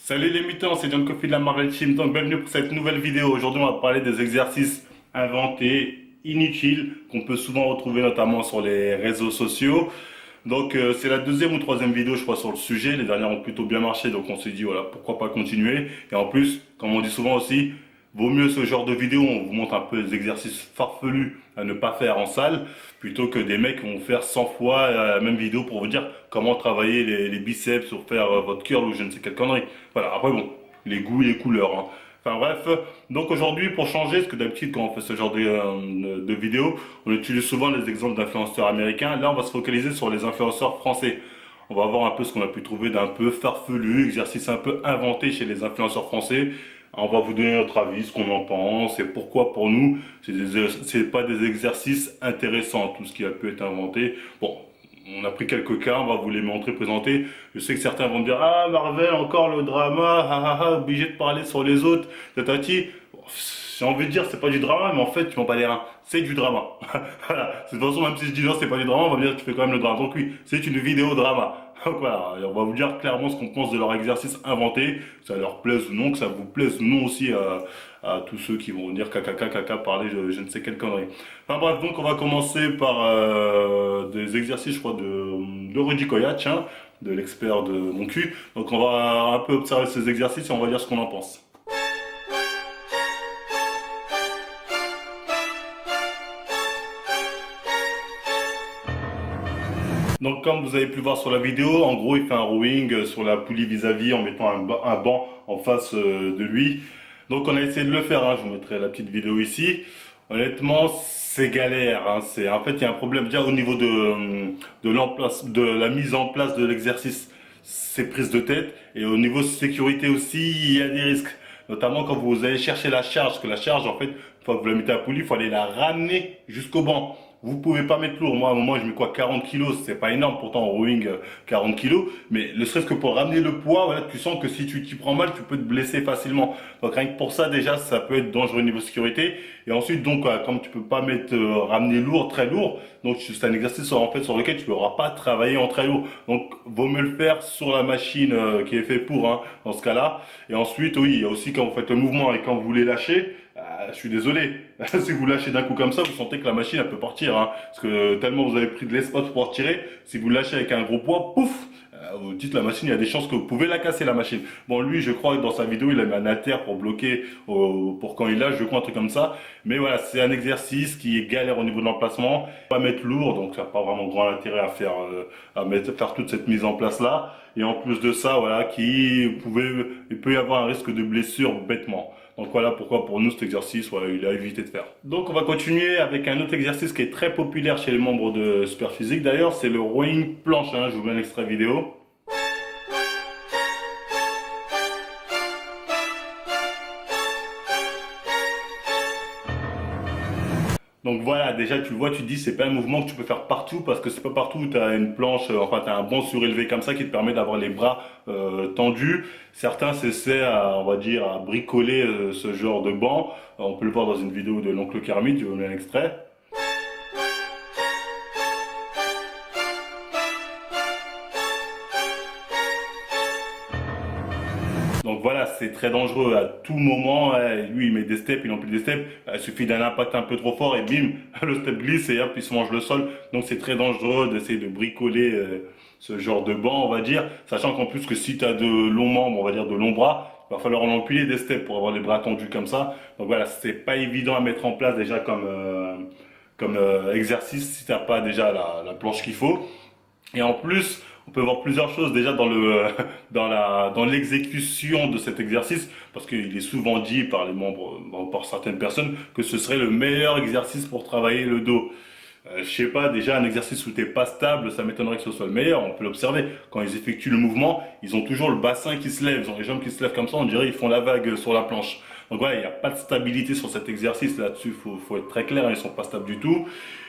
Salut les mutants, c'est John Coffey de la Marvel Team, donc bienvenue pour cette nouvelle vidéo. Aujourd'hui on va parler des exercices inventés, inutiles, qu'on peut souvent retrouver notamment sur les réseaux sociaux. Donc c'est la deuxième ou troisième vidéo je crois sur le sujet, les dernières ont plutôt bien marché donc on s'est dit voilà pourquoi pas continuer. Et en plus, comme on dit souvent aussi, vaut mieux ce genre de vidéo, on vous montre un peu les exercices farfelus à ne pas faire en salle, plutôt que des mecs qui vont faire 100 fois la même vidéo pour vous dire comment travailler les biceps ou faire votre curl ou je ne sais quelle connerie. Voilà, après bon, les goûts et les couleurs, hein. Enfin bref, donc aujourd'hui pour changer, parce que d'habitude quand on fait ce genre de vidéos, on utilise souvent les exemples d'influenceurs américains, là on va se focaliser sur les influenceurs français. On va voir un peu ce qu'on a pu trouver d'un peu farfelu, exercice un peu inventé chez les influenceurs français. On va vous donner notre avis, ce qu'on en pense et pourquoi pour nous c'est pas des exercices intéressants tout ce qui a pu être inventé. Bon, on a pris quelques cas, on va vous les montrer, présenter. Je sais que certains vont me dire ah Marvel encore le drama, obligé de parler sur les autres, tatati. Bon, j'ai envie de dire c'est pas du drama, mais en fait tu m'en bats les reins, c'est du drama. Voilà. De toute façon même si je dis non c'est pas du drama, on va me dire que tu fais quand même le drama. Donc oui, c'est une vidéo drama. Donc voilà, et on va vous dire clairement ce qu'on pense de leur exercice inventé, que ça leur plaise ou non, que ça vous plaise ou non aussi à tous ceux qui vont dire caca parler je ne sais quelle connerie. Enfin bref, donc on va commencer par des exercices je crois de Rudy Koyach, hein, de l'expert de mon cul. Donc on va un peu observer ces exercices et on va dire ce qu'on en pense. Donc comme vous avez pu voir sur la vidéo, en gros il fait un rowing sur la poulie vis-à-vis en mettant un banc en face de lui. Donc on a essayé de le faire, hein. Je vous mettrai la petite vidéo ici. Honnêtement c'est galère, hein. En fait il y a un problème déjà au niveau de la mise en place de l'exercice. C'est prise de tête et au niveau sécurité aussi il y a des risques. Notamment quand vous allez chercher la charge, parce que la charge en fait, une fois que vous la mettez à la poulie, il faut aller la ramener jusqu'au banc. Vous pouvez pas mettre lourd. Moi, à un moment, je mets quoi 40 kilos, c'est pas énorme, pourtant en rowing 40 kilos. Mais ne serait-ce que pour ramener le poids, voilà, tu sens que si tu t'y prends mal, tu peux te blesser facilement. Donc rien que pour ça, déjà, ça peut être dangereux au niveau sécurité. Et ensuite, donc, comme tu peux pas mettre ramener lourd, très lourd, donc c'est un exercice en fait sur lequel tu n'auras pas travaillé en très lourd. Donc, vaut mieux le faire sur la machine qui est fait pour, hein, dans ce cas-là. Et ensuite, oui, il y a aussi quand vous faites le mouvement et quand vous voulez lâcher. Je suis désolé, si vous lâchez d'un coup comme ça, vous sentez que la machine elle peut partir, hein, parce que tellement vous avez pris de l'espace pour pouvoir tirer, si vous lâchez avec un gros poids, pouf, vous dites la machine, il y a des chances que vous pouvez la casser la machine. Bon lui je crois que dans sa vidéo il a mis un haltère pour bloquer, pour quand il lâche, je crois un truc comme ça, mais voilà c'est un exercice qui est galère au niveau de l'emplacement, pas mettre lourd, donc ça n'a pas vraiment grand intérêt à faire, faire toute cette mise en place là, et en plus de ça voilà, il peut y avoir un risque de blessure bêtement. Donc voilà pourquoi pour nous cet exercice, voilà, il a évité de faire. Donc on va continuer avec un autre exercice qui est très populaire chez les membres de Superphysique d'ailleurs, c'est le rowing planche, hein. Je vous mets un extrait vidéo. Donc voilà, déjà tu le vois, tu te dis c'est pas un mouvement que tu peux faire partout parce que c'est pas partout où tu as une planche, enfin tu as un banc surélevé comme ça qui te permet d'avoir les bras tendus. Certains s'essaient à, on va dire, à bricoler ce genre de banc. On peut le voir dans une vidéo de l'oncle Kermit, je vous mets un extrait. Donc voilà, c'est très dangereux à tout moment. Lui, il met des steps, il empile des steps. Il suffit d'un impact un peu trop fort et bim, le step glisse et hop, il se mange le sol. Donc c'est très dangereux d'essayer de bricoler ce genre de banc, on va dire. Sachant qu'en plus que si tu as de longs membres, on va dire de longs bras, il va falloir en empiler des steps pour avoir les bras tendus comme ça. Donc voilà, c'est pas évident à mettre en place déjà comme exercice si tu n'as pas déjà la planche qu'il faut. Et en plus, on peut voir plusieurs choses déjà dans l'exécution de cet exercice, parce qu'il est souvent dit par les membres, par certaines personnes, que ce serait le meilleur exercice pour travailler le dos. Je sais pas, déjà un exercice où t'es pas stable, ça m'étonnerait que ce soit le meilleur. On peut l'observer. Quand ils effectuent le mouvement, ils ont toujours le bassin qui se lève, ils ont les jambes qui se lèvent comme ça, on dirait ils font la vague sur la planche. Donc voilà, il n'y a pas de stabilité sur cet exercice là-dessus, faut être très clair, ils sont pas stables du tout.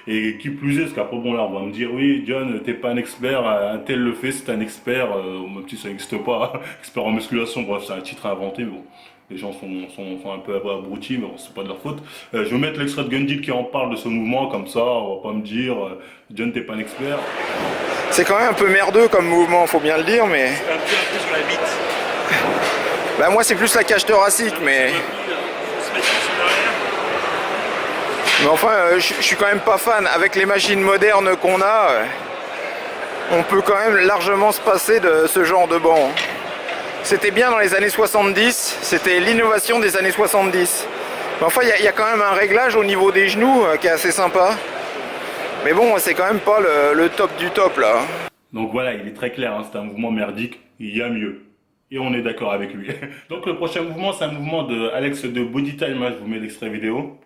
Et qui plus est, parce qu'après bon là on va me dire oui John, t'es pas un expert, un tel le fait, c'est un expert, au même titre ça n'existe pas, expert en musculation, bref c'est un titre inventé, mais bon. Les gens sont un peu abrutis, mais bon, c'est pas de leur faute. Je vais mettre l'extrait de Gundit qui en parle de ce mouvement, comme ça, on va pas me dire John, t'es pas un expert. C'est quand même un peu merdeux comme mouvement, faut bien le dire, mais... Un peu sur la bite. Bah moi c'est plus la cage thoracique, mais enfin je suis quand même pas fan. Avec les machines modernes qu'on a, on peut quand même largement se passer de ce genre de banc. C'était bien dans les années 70, c'était l'innovation des années 70. Mais enfin il y a quand même un réglage au niveau des genoux qui est assez sympa. Mais bon, c'est quand même pas le top du top là. Donc voilà, il est très clair, hein, c'est un mouvement merdique, il y a mieux. Et on est d'accord avec lui. Donc le prochain mouvement, c'est un mouvement de Alex de Bodytime, hein, je vous mets l'extrait vidéo.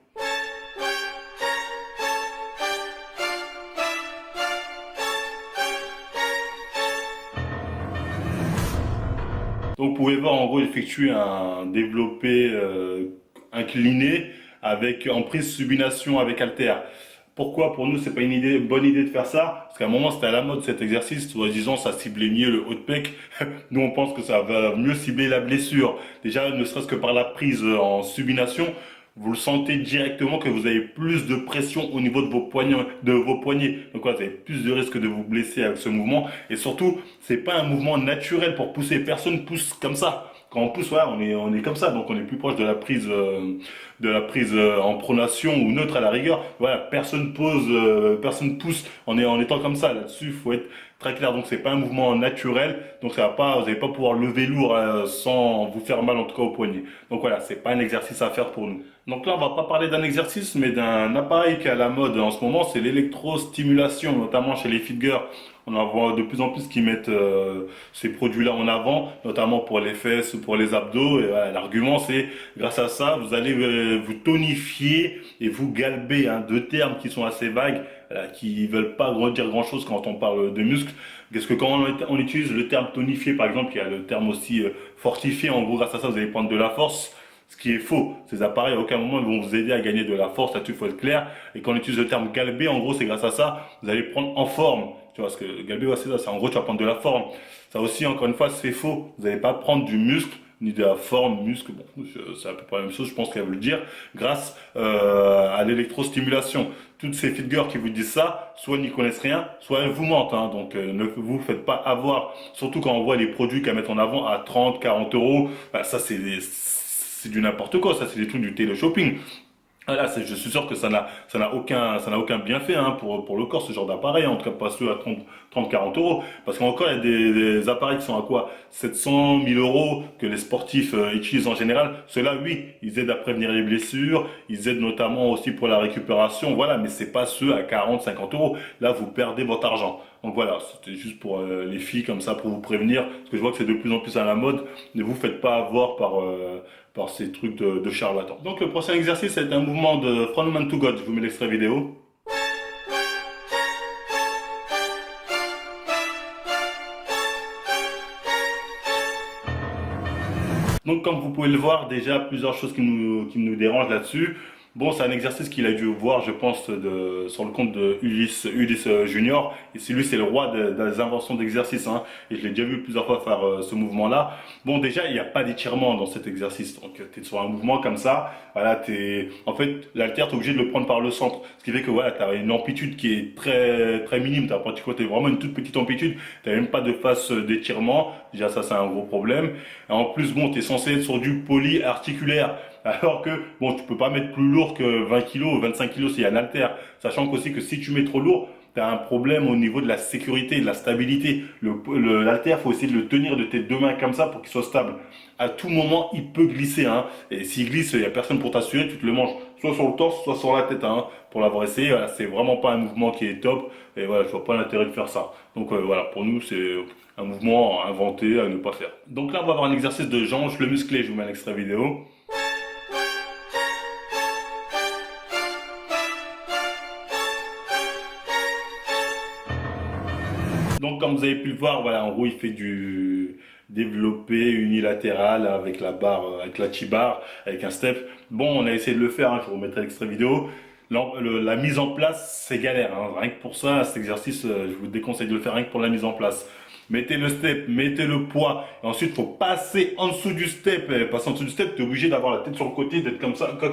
Donc vous pouvez voir en gros effectuer un développé incliné avec en prise subination avec halter. Pourquoi pour nous c'est pas une bonne idée de faire ça? Parce qu'à un moment c'était à la mode cet exercice, soi-disant ça ciblait mieux le haut de pec. Nous on pense que ça va mieux cibler la blessure. Déjà ne serait-ce que par la prise en subination, vous le sentez directement que vous avez plus de pression au niveau de vos poignets. Donc voilà, vous avez plus de risque de vous blesser avec ce mouvement. Et surtout, c'est pas un mouvement naturel pour pousser. Personne pousse comme ça. Quand on pousse, voilà, on est comme ça. Donc on est plus proche de la prise, en pronation ou neutre à la rigueur. Voilà, personne pousse en étant comme ça. Là-dessus, faut être très clair. Donc c'est pas un mouvement naturel. Donc vous n'allez pas pouvoir lever lourd sans vous faire mal en tout cas au poignet. Donc voilà, c'est pas un exercice à faire pour nous. Donc là, on va pas parler d'un exercice, mais d'un appareil qui est à la mode en ce moment, c'est l'électrostimulation, notamment chez les fitgers. On en voit de plus en plus qui mettent ces produits-là en avant, notamment pour les fesses ou pour les abdos. Et voilà, l'argument, c'est grâce à ça, vous allez vous tonifier et vous galber. Hein, deux termes qui sont assez vagues, qui veulent pas dire grand-chose quand on parle de muscles. Parce que quand on utilise le terme tonifié, par exemple, il y a le terme aussi fortifié. En gros, grâce à ça, vous allez prendre de la force. Ce qui est faux. Ces appareils, à aucun moment, ils vont vous aider à gagner de la force. Là-dessus, il faut être clair. Et quand on utilise le terme galber, en gros, c'est grâce à ça, vous allez prendre en forme. Tu vois, parce que galber, ouais, c'est ça. C'est en gros, tu vas prendre de la forme. Ça aussi, encore une fois, c'est faux. Vous n'allez pas prendre du muscle, ni de la forme, muscle. Bon, c'est à peu près la même chose, je pense qu'elle veut le dire, grâce à l'électrostimulation. Toutes ces fitgirls qui vous disent ça, soit n'y connaissent rien, soit elles vous mentent. Hein. Donc ne vous faites pas avoir. Surtout quand on voit les produits qu'elles mettent en avant à 30, 40 euros. Bah, ça, c'est du n'importe quoi, ça c'est des trucs du télé-shopping. Voilà, je suis sûr que ça n'a aucun bienfait hein, pour le corps, ce genre d'appareil, en tout cas pas ceux à 30, 40 euros. Parce qu'encore, il y a des appareils qui sont à quoi 700, 1000 euros que les sportifs utilisent en général. Ceux-là, oui, ils aident à prévenir les blessures, ils aident notamment aussi pour la récupération, voilà, mais c'est pas ceux à 40, 50 euros. Là, vous perdez votre argent. Donc voilà, c'était juste pour les filles comme ça, pour vous prévenir, parce que je vois que c'est de plus en plus à la mode. Ne vous faites pas avoir par ces trucs de charlatans. Donc le prochain exercice, c'est un mouvement de From Man to God. Je vous mets l'extrait vidéo. Donc comme vous pouvez le voir, déjà plusieurs choses qui nous dérangent là-dessus. Bon, c'est un exercice qu'il a dû voir, je pense, sur le compte de Ulysse Junior. Et c'est lui, c'est le roi des inventions d'exercice. Hein. Et je l'ai déjà vu plusieurs fois faire ce mouvement-là. Bon, déjà, il n'y a pas d'étirement dans cet exercice. Donc, tu es sur un mouvement comme ça. Voilà, en fait, l'haltère, tu es obligé de le prendre par le centre. Ce qui fait que voilà, tu as une amplitude qui est très, très minime. Tu as pratiquement vraiment une toute petite amplitude. Tu n'as même pas de phase d'étirement. Déjà, ça, c'est un gros problème. Et en plus, bon, tu es censé être sur du polyarticulaire. Alors que, bon, tu peux pas mettre plus lourd que 20 kg ou 25 kg s'il y a un haltère. Sachant qu'aussi que si tu mets trop lourd, tu as un problème au niveau de la sécurité, de la stabilité. L'haltère, faut essayer de le tenir de tes deux mains comme ça pour qu'il soit stable. À tout moment, il peut glisser. Hein. Et s'il glisse, il n'y a personne pour t'assurer, tu te le manges. Soit sur le torse, soit sur la tête. Hein. Pour l'avoir essayé, voilà, c'est vraiment pas un mouvement qui est top. Et voilà, je vois pas l'intérêt de faire ça. Donc voilà, pour nous, c'est un mouvement inventé à ne pas faire. Donc là, on va avoir un exercice de hanche le musclé. Je vous mets un extrait vidéo. Donc, comme vous avez pu le voir, voilà, en gros, il fait du développé unilatéral avec la barre, avec la T-bar, avec un step. Bon, on a essayé de le faire, hein, je vous remettrai l'extrait vidéo. La mise en place, c'est galère. Hein. Rien que pour ça, cet exercice, je vous déconseille de le faire rien que pour la mise en place. Mettez le step, mettez le poids. Et ensuite, il faut passer en dessous du step. Et passer en dessous du step, tu es obligé d'avoir la tête sur le côté, d'être comme ça, et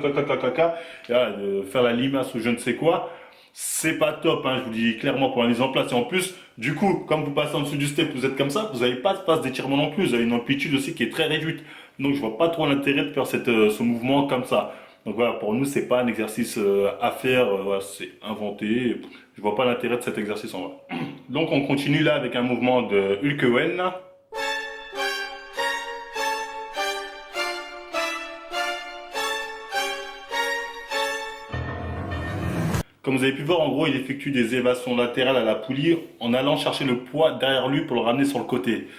voilà, de faire la limace ou je ne sais quoi. C'est pas top, hein, je vous dis clairement pour la mise en place. Et en plus, du coup, comme vous passez en dessous du step, vous êtes comme ça, vous n'avez pas de phase d'étirement non plus. Vous avez une amplitude aussi qui est très réduite. Donc je vois pas trop l'intérêt de faire ce mouvement comme ça. Donc voilà, pour nous, c'est pas un exercice à faire, voilà, c'est inventé. Je vois pas l'intérêt de cet exercice en vrai. Donc on continue là avec un mouvement de Hulkewen. Comme vous avez pu voir, en gros, il effectue des élévations latérales à la poulie en allant chercher le poids derrière lui pour le ramener sur le côté.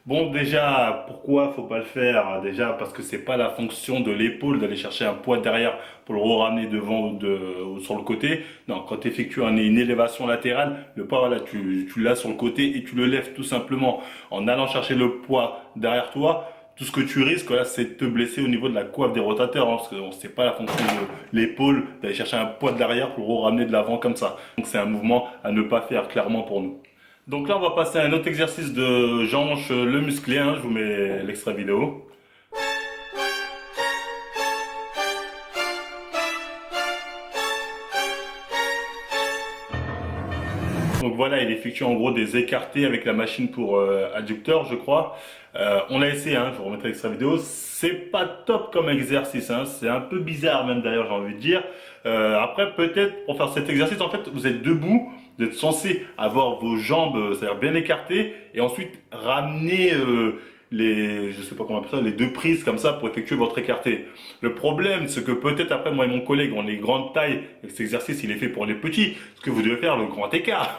Bon, déjà, pourquoi faut pas le faire? Déjà, parce que c'est pas la fonction de l'épaule d'aller chercher un poids derrière pour le ramener devant ou sur le côté. Non, quand tu effectues une élévation latérale, le poids, voilà, tu l'as sur le côté et tu le lèves tout simplement en allant chercher le poids derrière toi. Tout ce que tu risques, là, c'est de te blesser au niveau de la coiffe des rotateurs, hein, parce que c'est pas la fonction de l'épaule d'aller chercher un poids derrière pour le ramener de l'avant comme ça. Donc c'est un mouvement à ne pas faire clairement pour nous. Donc là, on va passer à un autre exercice de hanche le musclé, hein, je vous mets l'extrait vidéo. Donc voilà, il effectue en gros des écartés avec la machine pour adducteur, je crois. On l'a essayé, hein, je vous remettrai l'extrait vidéo. C'est pas top comme exercice, hein, c'est un peu bizarre même d'ailleurs, j'ai envie de dire. Après, peut-être pour faire cet exercice, en fait, vous êtes debout, vous êtes censé avoir vos jambes, c'est-à-dire bien écartées, et ensuite ramener je sais pas comment on appelle ça, les deux prises comme ça pour effectuer votre écarté. Le problème, c'est que peut-être après moi et mon collègue, on est grande taille et cet exercice il est fait pour les petits, parce que vous devez faire le grand écart.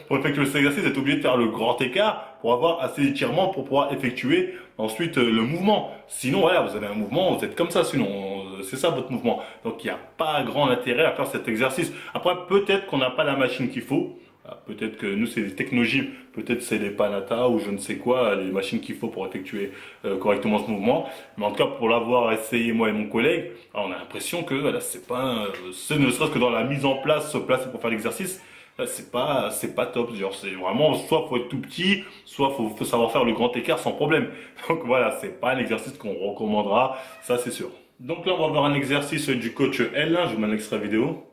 Pour effectuer cet exercice, vous êtes obligé de faire le grand écart pour avoir assez d'étirement pour pouvoir effectuer ensuite le mouvement. Sinon, voilà, vous avez un mouvement, vous êtes comme ça, sinon c'est ça votre mouvement. Donc il n'y a pas grand intérêt à faire cet exercice. Après, peut-être qu'on n'a pas la machine qu'il faut. Peut-être que nous c'est des technogymes, peut-être c'est les Panata ou je ne sais quoi, les machines qu'il faut pour effectuer correctement ce mouvement. Mais en tout cas pour l'avoir essayé moi et mon collègue, on a l'impression que voilà, c'est pas, ne serait-ce que dans la mise en place, se placer pour faire l'exercice, c'est pas top. Genre c'est vraiment soit faut être tout petit, soit faut savoir faire le grand écart sans problème. Donc voilà, c'est pas un exercice qu'on recommandera, ça c'est sûr. Donc là on va voir un exercice du coach L, je vous mets un extrait vidéo.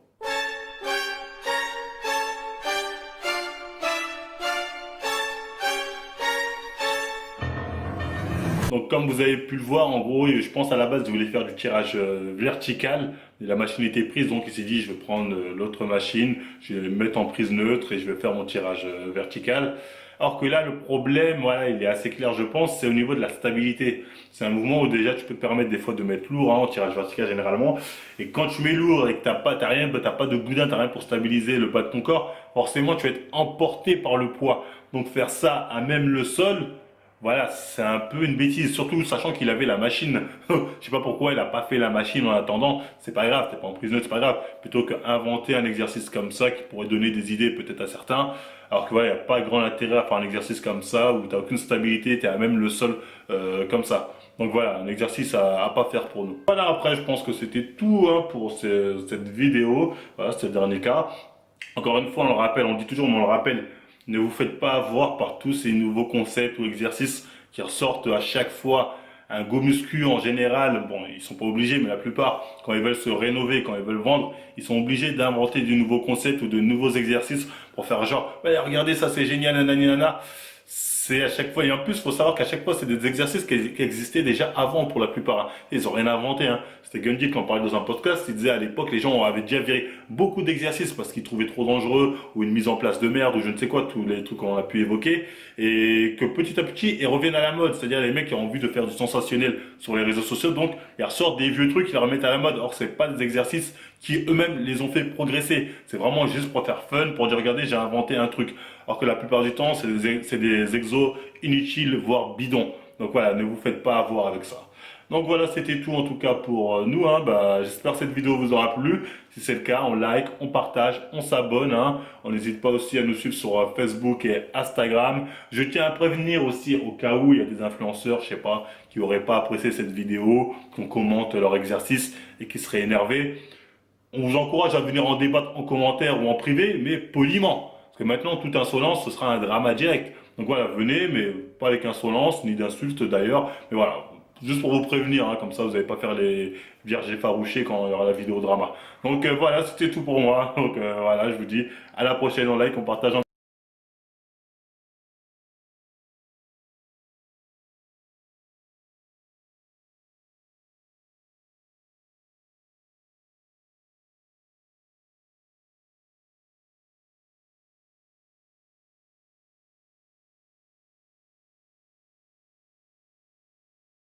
Donc comme vous avez pu le voir, en gros, je pense à la base, il voulait faire du tirage vertical. Et la machine était prise, donc il s'est dit, je vais prendre l'autre machine, je vais le mettre en prise neutre et je vais faire mon tirage vertical. Alors que là, le problème, voilà, il est assez clair, je pense, c'est au niveau de la stabilité. C'est un mouvement où déjà tu peux te permettre des fois de mettre lourd, hein, en tirage vertical généralement. Et quand tu mets lourd et que t'as pas de boudin, t'as rien pour stabiliser le bas de ton corps, forcément tu vas être emporté par le poids. Donc faire ça à même le sol, voilà, c'est un peu une bêtise, surtout sachant qu'il avait la machine. Je sais pas pourquoi il a pas fait la machine en attendant. C'est pas grave, t'es pas en prise neutre, c'est pas grave. Plutôt qu'inventer un exercice comme ça qui pourrait donner des idées peut-être à certains. Alors que voilà, il n'y a pas grand intérêt à faire un exercice comme ça où t'as aucune stabilité, t'es à même le sol comme ça. Donc voilà, un exercice à pas faire pour nous. Voilà, après je pense que c'était tout hein, pour cette vidéo. Voilà, c'était le dernier cas. Encore une fois, on le rappelle, on le dit toujours, mais on le rappelle. Ne vous faites pas avoir par tous ces nouveaux concepts ou exercices qui ressortent à chaque fois. Un go muscu en général, bon, ils sont pas obligés, mais la plupart, quand ils veulent se rénover, quand ils veulent vendre, ils sont obligés d'inventer de nouveaux concepts ou de nouveaux exercices pour faire genre, ouais, regardez ça, c'est génial, nanani, nana. C'est à chaque fois, et en plus, il faut savoir qu'à chaque fois, c'est des exercices qui existaient déjà avant pour la plupart. Hein. Ils ont rien inventé. Hein. C'était Gundy qui en parlait dans un podcast. Il disait à l'époque, les gens avaient déjà viré beaucoup d'exercices parce qu'ils trouvaient trop dangereux ou une mise en place de merde ou je ne sais quoi, tous les trucs qu'on a pu évoquer. Et que petit à petit, ils reviennent à la mode. C'est-à-dire les mecs qui ont envie de faire du sensationnel sur les réseaux sociaux. Donc, ils ressortent des vieux trucs, ils les remettent à la mode. Or, c'est pas des exercices qui eux-mêmes les ont fait progresser. C'est vraiment juste pour faire fun, pour dire regardez, j'ai inventé un truc. Alors que la plupart du temps, c'est des exos inutiles, voire bidons. Donc voilà, ne vous faites pas avoir avec ça. Donc voilà, c'était tout en tout cas pour nous. Hein. J'espère que cette vidéo vous aura plu. Si c'est le cas, on like, on partage, on s'abonne. Hein. On n'hésite pas aussi à nous suivre sur Facebook et Instagram. Je tiens à prévenir aussi au cas où il y a des influenceurs, je sais pas, qui n'auraient pas apprécié cette vidéo, qu'on commente leur exercice et qui seraient énervés. On vous encourage à venir en débattre en commentaire ou en privé, mais poliment. Parce que maintenant, toute insolence, ce sera un drama direct. Donc voilà, venez, mais pas avec insolence, ni d'insultes d'ailleurs. Mais voilà, juste pour vous prévenir, hein, comme ça vous n'allez pas faire les vierges effarouchées quand il y aura la vidéo drama. Donc voilà, c'était tout pour moi. Donc voilà, je vous dis à la prochaine, on like, on partage.